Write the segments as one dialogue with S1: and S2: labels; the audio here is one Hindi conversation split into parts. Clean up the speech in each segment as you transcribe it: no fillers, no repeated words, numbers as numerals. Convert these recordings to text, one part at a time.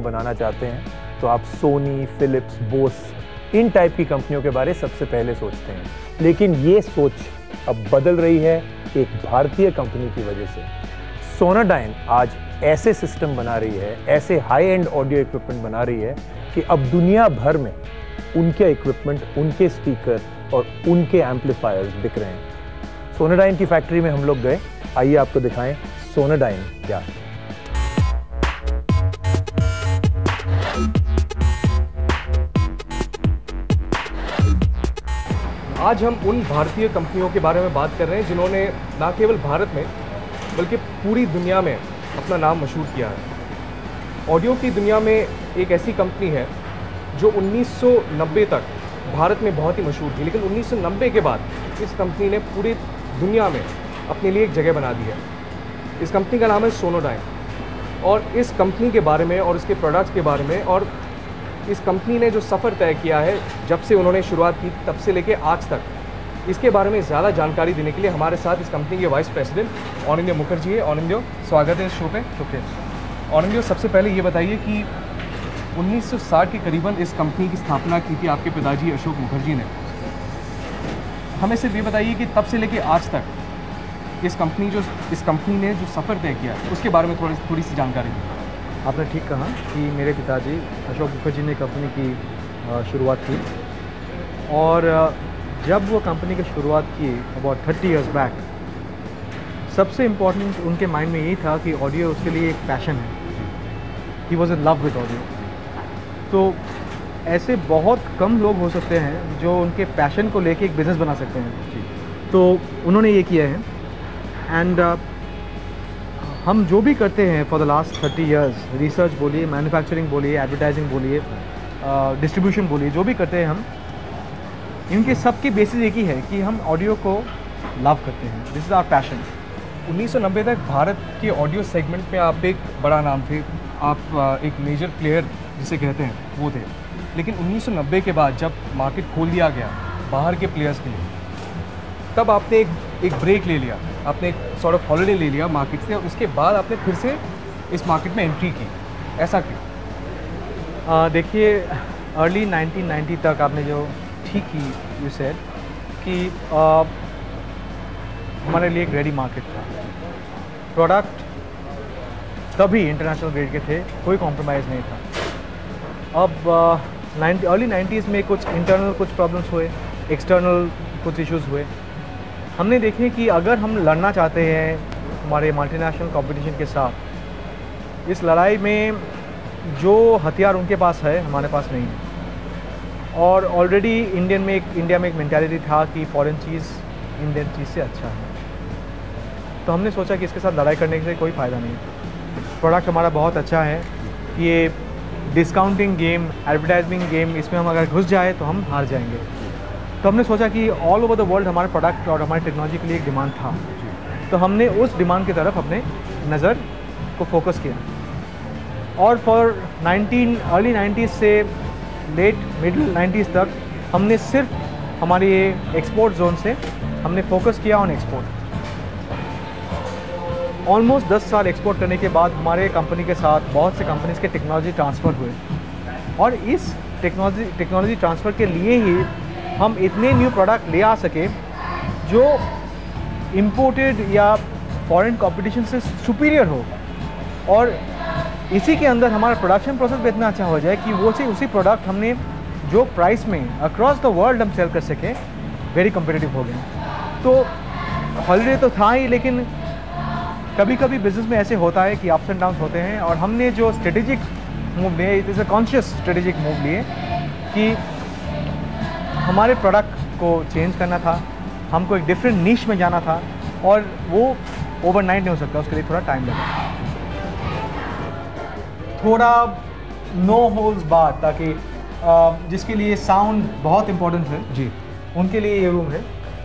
S1: बनाना चाहते हैं तो आप सोनी, फिलिप्स, बोस इन टाइप की कंपनियों के बारे सबसे पहले सोचते हैं। लेकिन ये सोच अब बदल रही है एक भारतीय कंपनी की वजह से। सोनाडाइन आज ऐसे सिस्टम बना रही है, ऐसे हाई एंड ऑडियो इक्विपमेंट बना रही है कि अब दुनिया भर में उनके इक्विपमेंट, उनके स्पीकर और उनके एम्पलीफायर्स बिक रहे हैं। सोनाडाइन की फैक्ट्री में हम लोग गए, आइए आपको दिखाएं सोनाडाइन क्या है।
S2: आज हम उन भारतीय कंपनियों के बारे में बात कर रहे हैं जिन्होंने ना केवल भारत में बल्कि पूरी दुनिया में अपना नाम मशहूर किया है। ऑडियो की दुनिया में एक ऐसी कंपनी है जो 1990 तक भारत में बहुत ही मशहूर थी, लेकिन 1990 के बाद इस कंपनी ने पूरी दुनिया में अपने लिए एक जगह बना दी है। इस कंपनी का नाम है सोनाडाइन और इस कंपनी के बारे में और इसके प्रोडक्ट्स के बारे में और इस कंपनी ने जो सफ़र तय किया है जब से उन्होंने शुरुआत की तब से लेके आज तक, इसके बारे में ज़्यादा जानकारी देने के लिए हमारे साथ इस कंपनी के वाइस प्रेसिडेंट ऑनिंद्यो मुखर्जी है। ऑनिंद्यो, स्वागत है इस शो पे। शुक्रिया। ऑनिंद्यो, सबसे पहले ये बताइए कि 1960 के करीबन इस कंपनी की स्थापना की थी आपके पिताजी अशोक मुखर्जी ने। हमें सिर्फ ये बताइए कि तब से लेके आज तक इस कंपनी ने जो सफ़र तय किया उसके बारे में थोड़ी सी जानकारी दी।
S3: आपने ठीक कहा कि मेरे पिताजी अशोक मुखर्जी ने कंपनी की शुरुआत की और जब वो कंपनी की शुरुआत की अबाउट 30 इयर्स बैक, सबसे इम्पॉर्टेंट उनके माइंड में यही था कि ऑडियो उसके लिए एक पैशन है। He was in love with audio. तो ऐसे बहुत कम लोग हो सकते हैं जो उनके पैशन को लेके एक बिज़नेस बना सकते हैं। तो उन्होंने ये किया है एंड हम जो भी करते हैं for the last 30 years, research बोलिए, मैन्युफैक्चरिंग बोलिए, एडवर्टाइजिंग बोलिए, डिस्ट्रीब्यूशन बोलिए, जो भी करते हैं हम, इनके सब की बेसिस एक ही है कि हम ऑडियो को लव करते हैं। This is our passion.
S2: 1990 तक भारत के ऑडियो सेगमेंट में आप एक बड़ा नाम थे, आप एक मेजर प्लेयर जिसे कहते हैं वो थे। लेकिन 1990 के बाद जब मार्केट खोल दिया गया बाहर के प्लेयर्स के लिए, तब आपने एक ब्रेक ले लिया, आपने एक सॉर्ट ऑफ हॉलिडे ले लिया मार्केट से, और उसके बाद आपने फिर से इस मार्केट में एंट्री की। ऐसा क्यों?
S3: देखिए, अर्ली 1990 तक आपने जो ठीक की, यू सेड कि हमारे लिए एक रेडी मार्केट था। प्रोडक्ट तभी इंटरनेशनल ग्रेड के थे, कोई कॉम्प्रोमाइज़ नहीं था। अब अर्ली 90s में कुछ इंटरनल कुछ प्रॉब्लम्स हुए, एक्सटर्नल कुछ इश्यूज़ हुए। हमने देखे कि अगर हम लड़ना चाहते हैं हमारे मल्टीनेशनल कंपटीशन के साथ, इस लड़ाई में जो हथियार उनके पास है हमारे पास नहीं है। और ऑलरेडी इंडिया में एक मेंटालिटी था कि फॉरेन चीज़ इंडियन चीज़ से अच्छा है। तो हमने सोचा कि इसके साथ लड़ाई करने से कोई फ़ायदा नहीं है। प्रोडक्ट हमारा बहुत अच्छा है। ये डिस्काउंटिंग गेम, एडवर्टाइजिंग गेम, इसमें हम अगर घुस जाए तो हम हार जाएंगे। तो हमने सोचा कि ऑल ओवर द वर्ल्ड हमारे प्रोडक्ट और हमारी टेक्नोलॉजी के लिए एक डिमांड था। तो हमने उस डिमांड की तरफ अपने नज़र को फोकस किया और फॉर अर्ली 90s से मिडिल 90s तक हमने सिर्फ हमारी एक्सपोर्ट जोन से हमने फोकस किया ऑन एक्सपोर्ट। ऑलमोस्ट 10 साल एक्सपोर्ट करने के बाद हमारे कंपनी के साथ बहुत से कंपनीज़ के टेक्नोलॉजी ट्रांसफ़र हुए और इस टेक्नोलॉजी ट्रांसफ़र के लिए ही हम इतने न्यू प्रोडक्ट ले आ सके जो इम्पोर्टेड या फॉरेन कंपटीशन से सुपीरियर हो, और इसी के अंदर हमारा प्रोडक्शन प्रोसेस भी इतना अच्छा हो जाए कि वो से उसी प्रोडक्ट हमने जो प्राइस में अक्रॉस द वर्ल्ड हम सेल कर सकें, वेरी कम्पिटिटिव हो गए। तो हॉलीडे तो था ही, लेकिन कभी कभी बिज़नेस में ऐसे होता है कि अप्स एंड डाउन्स होते हैं, और हमने जो स्ट्रेटेजिक मूव लिए, it is a conscious strategic move लिए कि हमारे प्रोडक्ट को चेंज करना था, हमको एक डिफरेंट नीश में जाना था, और वो ओवरनाइट नहीं हो सकता, उसके लिए थोड़ा टाइम लगेगा। थोड़ा नो होल्स बार, ताकि जिसके लिए साउंड बहुत इम्पोर्टेंट है जी, उनके लिए ये रूम है।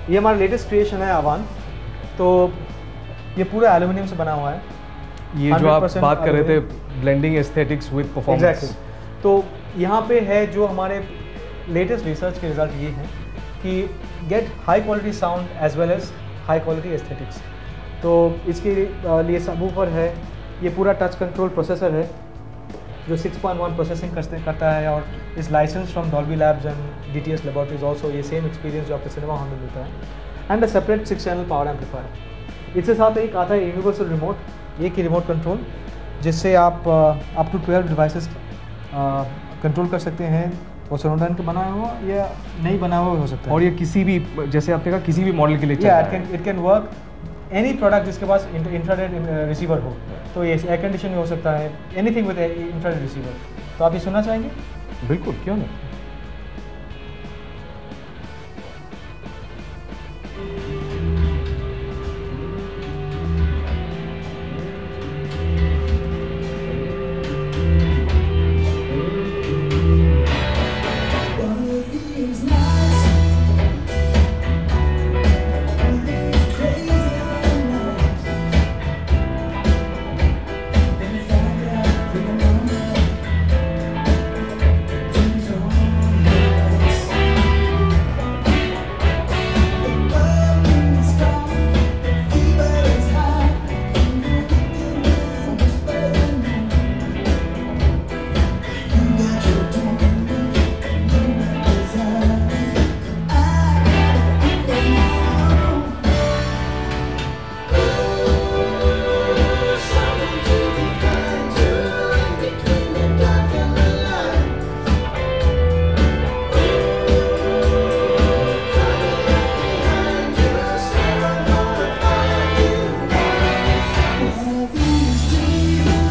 S3: ये हमारा लेटेस्ट क्रिएशन है आवान। तो ये पूरा एल्यूमिनियम से बना हुआ है।
S2: ये जो आप बात कर रहे थे, ब्लेंडिंग एस्थेटिक्स विद परफॉर्मेंस,
S3: तो यहाँ पे है जो हमारे लेटेस्ट रिसर्च के रिजल्ट ये हैं कि get high quality sound as well as high quality aesthetics. तो इसके लिए सबवूफर है, ये पूरा टच कंट्रोल प्रोसेसर है, जो 6.1 प्रोसेसिंग करता है और इस license from Dolby labs and DTS laboratories also, ये सेम एक्सपीरियंस जो आपको सिनेमा हॉल में मिलता है। And a separate 6 channel power amplifier. इसके साथ एक आता है यूनिवर्सल रिमोट, एक ही रिमोट कंट्रोल, जिससे आप अप टू 12 डिवाइसेस कंट्रोल कर सकते हैं। वो सोनोडाइन का बना हुआ या नहीं बना हुआ हो सकता है,
S2: और ये किसी भी, जैसे आपने कहा, किसी भी मॉडल के लिए
S3: it can work any product जिसके पास इंफ्रारेड रिसीवर हो। तो ये एयर कंडीशन हो सकता है, एनीथिंग विद इंफ्रारेड रिसीवर। तो आप ये सुनना चाहेंगे?
S2: बिल्कुल, क्यों नहीं।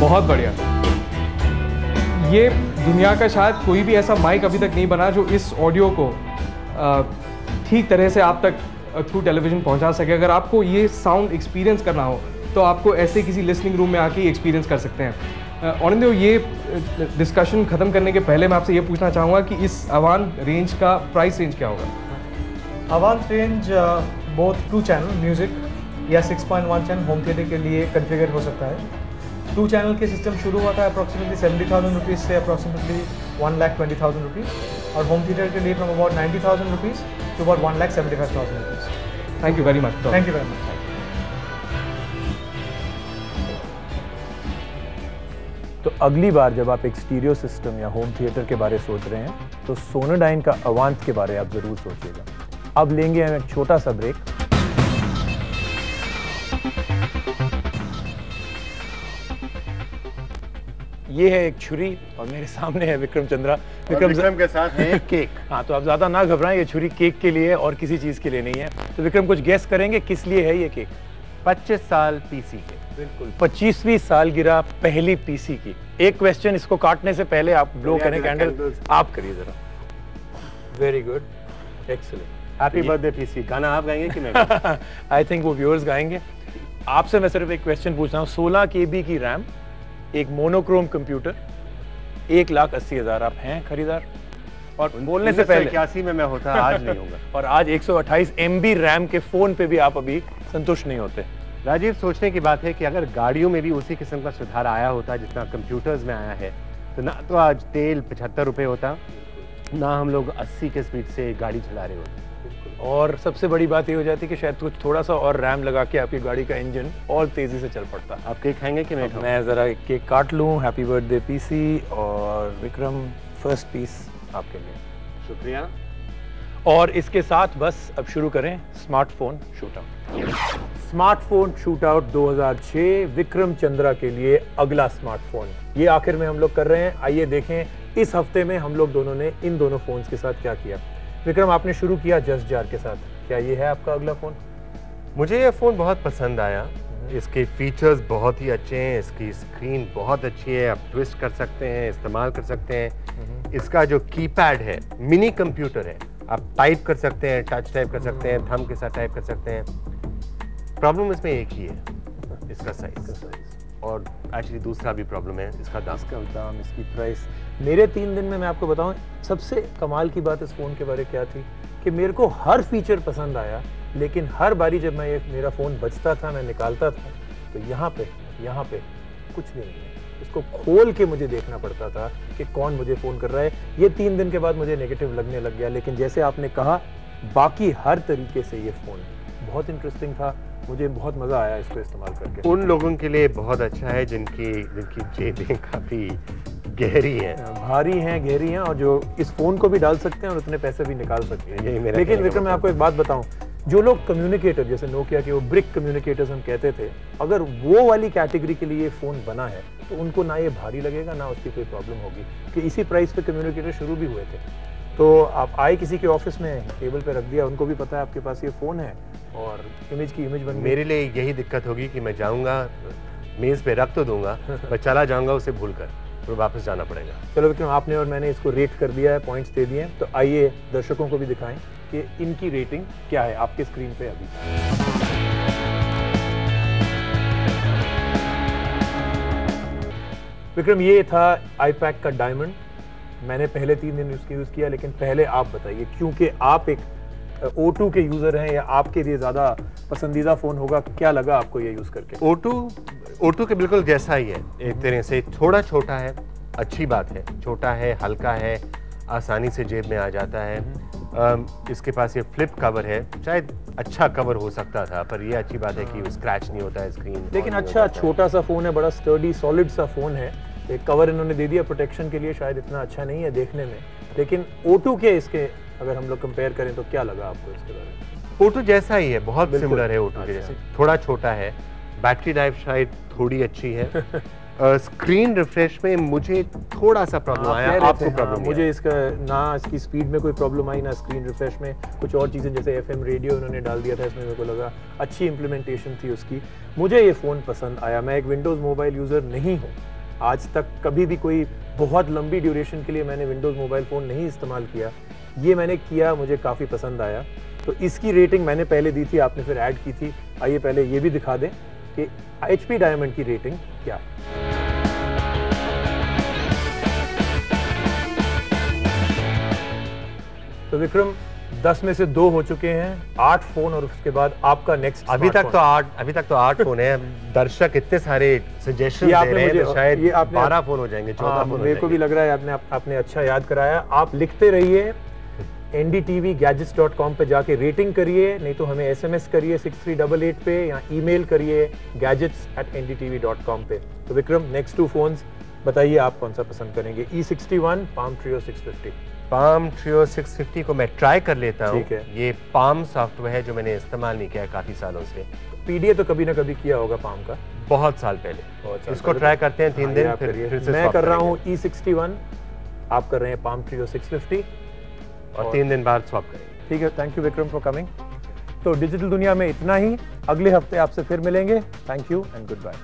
S2: बहुत बढ़िया। ये दुनिया का शायद कोई भी ऐसा माइक अभी तक नहीं बना जो इस ऑडियो को ठीक तरह से आप तक थ्रू टेलीविज़न पहुंचा सके। अगर आपको ये साउंड एक्सपीरियंस करना हो तो आपको ऐसे किसी लिसनिंग रूम में आके एक्सपीरियंस कर सकते हैं। औरंदेव, ये डिस्कशन ख़त्म करने के पहले मैं आपसे ये पूछना चाहूँगा कि इस अवान रेंज का प्राइस रेंज क्या होगा?
S3: अवान रेंज बोथ 2 चैनल म्यूज़िक या 6.1 चैनल होम थिएटर के लिए कन्फिगर हो सकता है। 2 चैनल के सिस्टम शुरू हुआ था अप्रॉक्सीमेटली 70,000 रुपीज़ से अप्रॉक्सीमेटली 1,20,000 रुपीज़, और होम थिएटर के लिए from about 90,000 rupees to about 1,75,000 rupees.
S2: Thank you very much.
S3: Thank you very much.
S1: तो अगली बार जब आप एक स्टीरियो सिस्टम या होम थिएटर के बारे सोच रहे हैं तो सोनोडाइन का अवांत के बारे आप ज़रूर सोचिएगा। अब लेंगे हम एक छोटा सा ब्रेक। ये है एक छुरी और मेरे सामने है विक्रम चंद्रा।
S4: विक्रम के साथ है केक।
S1: हाँ, तो आप ज़्यादा ना घबराएं, ये छुरी केक के लिए और किसी चीज़ के लिए नहीं है। तो विक्रम, कुछ गेस करेंगे किस लिए है ये केक?
S4: 25 साल पीसी के।
S1: बिल्कुल, 25वीं सालगिरह पहली पीसी की। एक क्वेश्चन इसको काटने से पहले आप ब्लो करें कैंडल, आप करिए जरा। Very good, excellent.
S4: Happy birthday PC. गाना आप गाएंगे कि मैं?
S1: आई थिंक वो व्यूअर्स गाएंगे। आपसे मैं सिर्फ एक क्वेश्चन पूछ रहा हूँ। 16 KB की रैम, एक मोनोक्रोम कंप्यूटर, 1,80,000। आप हैं खरीदार? और बोलने से पहले
S4: 81 में मैं होता, आज नहीं होगा।
S1: और आज 128 MB रैम के फोन पे भी आप अभी संतुष्ट नहीं होते।
S4: राजीव, सोचने की बात है कि अगर गाड़ियों में भी उसी किस्म का सुधार आया होता जितना कंप्यूटर्स में आया है, तो ना तो आज तेल 75 रुपये होता, ना हम लोग 80 के स्पीड से गाड़ी चला रहे होते।
S1: और सबसे बड़ी बात ये हो जाती है कि शायद कुछ थोड़ा सा और रैम लगा के आपकी गाड़ी का इंजन और तेजी से चल पड़ता।
S4: आप केक खाएंगे कि मैं?
S1: मैं ज़रा केक काट लूँ। Happy birthday PC. और विक्रम, फर्स्ट पीस आपके लिए।
S4: शुक्रिया।
S1: और इसके साथ बस अब शुरू करें smartphone shootout. Smartphone shootout 2006 Vikram Chandra के लिए अगला स्मार्टफोन ये आखिर में हम लोग कर रहे हैं। आइए देखें इस हफ्ते में हम लोग दोनों ने इन दोनों फोन्स के साथ क्या किया। विक्रम, आपने शुरू किया जस्ट जार के साथ, क्या ये है आपका अगला फोन?
S4: मुझे ये फ़ोन बहुत पसंद आया। इसके फीचर्स बहुत ही अच्छे हैं, इसकी स्क्रीन बहुत अच्छी है, आप ट्विस्ट कर सकते हैं, इस्तेमाल कर सकते हैं। इसका जो कीपैड है मिनी कंप्यूटर है, आप टाइप कर सकते हैं, टच टाइप कर सकते हैं, थंब के साथ टाइप कर सकते हैं। प्रॉब्लम इसमें एक ही है, इसका साइज। और एक्चुअली दूसरा भी प्रॉब्लम है, इसका दाम,
S1: इसकी प्राइस। मेरे 3 दिन में मैं आपको बताऊं सबसे कमाल की बात इस फ़ोन के बारे क्या थी कि मेरे को हर फीचर पसंद आया, लेकिन हर बारी जब मैं मेरा फ़ोन बजता था, मैं निकालता था, तो यहाँ पे कुछ भी नहीं है। इसको खोल के मुझे देखना पड़ता था कि कौन मुझे फ़ोन कर रहा है। ये 3 दिन के बाद मुझे नेगेटिव लगने लग गया, लेकिन जैसे आपने कहा बाकी हर तरीके से ये फ़ोन बहुत इंटरेस्टिंग था। मुझे बहुत मज़ा आया इसको इस्तेमाल करके।
S4: उन लोगों के लिए बहुत अच्छा है जिनकी जेबें काफ़ी गहरी है,
S1: भारी हैं, गहरी हैं, और जो इस फोन को भी डाल सकते हैं और उतने पैसे भी निकाल सकते हैं।
S4: यही मेरा
S1: लेकिन विक्रम, मैं आपको एक बात बताऊं, जो लोग कम्युनिकेटर, जैसे नोकिया के वो ब्रिक कम्युनिकेटर्स हम कहते थे, अगर वो वाली कैटेगरी के लिए फ़ोन बना है तो उनको ना ये भारी लगेगा ना उसकी कोई प्रॉब्लम होगी, कि इसी प्राइस पे कम्युनिकेटर शुरू भी हुए थे। तो आप आए किसी के ऑफिस में, टेबल पे रख दिया, उनको भी पता है आपके पास ये फ़ोन है और इमेज की इमेज बन गई।
S4: मेरे लिए यही दिक्कत होगी कि मैं जाऊंगा, मेज़ पे रख तो दूंगा पर चला जाऊंगा उसे भूल कर, फिर वापस जाना पड़ेगा।
S1: चलो विक्रम, आपने और मैंने इसको रेट कर दिया है, पॉइंट्स दे दिए हैं, तो आइए दर्शकों को भी दिखाएं कि इनकी रेटिंग क्या है आपके स्क्रीन पे अभी। विक्रम, ये था iPAQ का डायमंड। मैंने पहले 3 दिन उसकी यूज़ किया, लेकिन पहले आप बताइए, क्योंकि आप एक O2 के यूज़र हैं, या आपके लिए ज़्यादा पसंदीदा फ़ोन होगा, क्या लगा आपको ये यूज़ करके?
S4: O2 के बिल्कुल जैसा ही है, एक तरह से थोड़ा छोटा है, अच्छी बात है, छोटा है, हल्का है, आसानी से जेब में आ जाता है। इसके पास ये फ्लिप कवर है, शायद अच्छा कवर हो सकता था, पर ये अच्छी बात है कि स्क्रैच नहीं होता है स्क्रीन।
S1: लेकिन अच्छा छोटा सा फ़ोन है, बड़ा स्टर्डी सॉलिड सा फ़ोन है, एक कवर इन्होंने दे दिया प्रोटेक्शन के लिए, शायद इतना अच्छा नहीं है देखने में, लेकिन O2 के इसके अगर हम लोग कंपेयर करें तो क्या लगा आपको इसके बारे में?
S4: O2 जैसा ही है, बहुत सिमिलर है O2 के
S1: अच्छा।
S4: जैसे, थोड़ा छोटा है, बैटरी लाइफ शायद थोड़ी अच्छी है। स्क्रीन रिफ्रेश में मुझे थोड़ा सा प्रॉब्लम आया, आपको प्रॉब्लम?
S1: मुझे इसका ना इसकी स्पीड में कोई प्रॉब्लम आई, ना स्क्रीन रिफ्रेश में। कुछ और चीज़ें जैसे FM रेडियो उन्होंने डाल दिया था इसमें, मेरे को लगा अच्छी इम्प्लीमेंटेशन थी उसकी। मुझे ये फ़ोन पसंद आया। मैं एक विंडोज़ मोबाइल यूज़र नहीं हूँ, आज तक कभी भी कोई बहुत लंबी ड्यूरेशन के लिए मैंने विंडोज़ मोबाइल फ़ोन नहीं इस्तेमाल किया, ये मैंने किया, मुझे काफ़ी पसंद आया। तो इसकी रेटिंग मैंने पहले दी थी, आपने फिर ऐड की थी। आइए पहले ये भी दिखा दें कि HP डायमंड की रेटिंग क्या है। तो विक्रम, 10 में से 2 हो चुके हैं, 8 फोन, और उसके बाद आपका नेक्स्ट।
S4: अभी तक तो 8 फोन है। दर्शक इतने सारे सजेशन दे रहे हैं, तो शायद 12 फोन हो जाएंगे, 14 फोन।
S1: मेरे को भी लग रहा है आपने अच्छा याद कराया। आप लिखते रहिए, ndtvgadgets.com पे जाके रेटिंग करिए, नहीं तो हमें SMS करिए 6388 पे, या ईमेल करिए gadgets@ndtv.com पे। तो विक्रम, नेक्स्ट 2 फोन्स बताइए आप कौन सा पसंद करेंगे? E61, Palm Treo 650।
S4: Palm Treo 650 को मैं ट्राई कर लेता हूँ।
S1: ठीक है।
S4: ये Palm सॉफ्टवेयर है जो मैंने इस्तेमाल नहीं किया है काफी सालों से।
S1: PDA तो कभी ना कभी किया होगा Palm का,
S4: बहुत साल पहले। इसको ट्राई करते हैं 3 दिन, फिर से
S1: मैं कर रहा हूँ E61, आप कर रहे हैं Palm Treo 650,
S4: और 3 दिन बाद स्वैप करेंगे।
S1: ठीक है। Thank you Vikram for coming. तो डिजिटल दुनिया में इतना ही, अगले हफ्ते आपसे फिर मिलेंगे। Thank you and good bye.